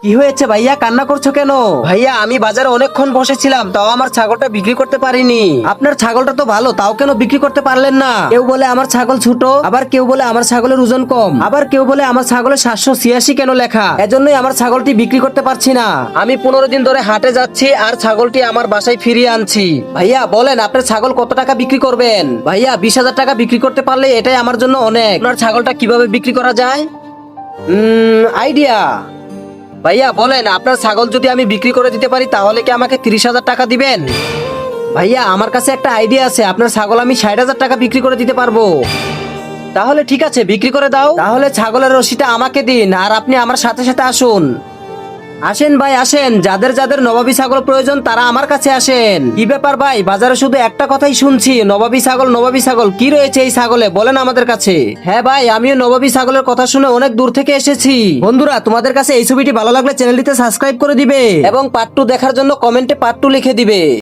কি হয়েছে ভাইয়া, কান্না করছো কেন? ভাইয়া আমি বাজারে অনেকক্ষণ বসেছিলাম, তাও আমার ছাগলটা বিক্রি করতে পারিনি। আপনার ছাগলটা তো ভালো, তাও কেন বিক্রি করতে পারলেন না? কেউ বলে আমার ছাগল ছোট, আবার কেউ বলে আমার ছাগলের ওজন কম, আবার কেউ বলে আমার ছাগলের 786 কেন লেখা। এজন্যই আমার ছাগলটি বিক্রি করতে পারছি না। আমি 15 দিন ধরে হাটে যাচ্ছি আর ছাগলটি আমার বাসায় ফিরিয়ে আনছি। ভাইয়া বলেন আপনার ছাগল কত টাকা বিক্রি করবেন? ভাইয়া 20,000 টাকা বিক্রি করতে পারলে এটাই আমার জন্য অনেক। আপনার ছাগলটা কিভাবে বিক্রি করা যায়? আইডিয়া। ভাইয়া বলেন আপনার ছাগল যদি আমি বিক্রি করে দিতে পারি তাহলে কি আমাকে 30,000 টাকা দিবেন? ভাইয়া আমার কাছে একটা আইডিয়া আছে, আপনার ছাগল আমি 60,000 টাকা বিক্রি করে দিতে পারবো। তাহলে ঠিক আছে, বিক্রি করে দাও। তাহলে ছাগলের রশিটা আমাকে দিন আর আপনি আমার সাথে সাথে আসুন। আসেন ভাই আসেন, যাদের যাদের নবাবী ছাগল প্রয়োজন তারা আমার কাছে আসেন। কি ব্যাপার ভাই, বাজারে শুধু একটা কথাই শুনছি, নবাবী ছাগল নবাবী ছাগল। কি রয়েছে এই ছাগলে বলেন আমাদের কাছে? হ্যাঁ ভাই, আমিও নবাবী ছাগলের কথা শুনে অনেক দূর থেকে এসেছি। বন্ধুরা তোমাদের কাছে এই ছবিটি ভালো লাগলে চ্যানেলটিতে সাবস্ক্রাইব করে দিবে এবং পার্ট 2 দেখার জন্য কমেন্টে পার্ট 2 লিখে দিবে।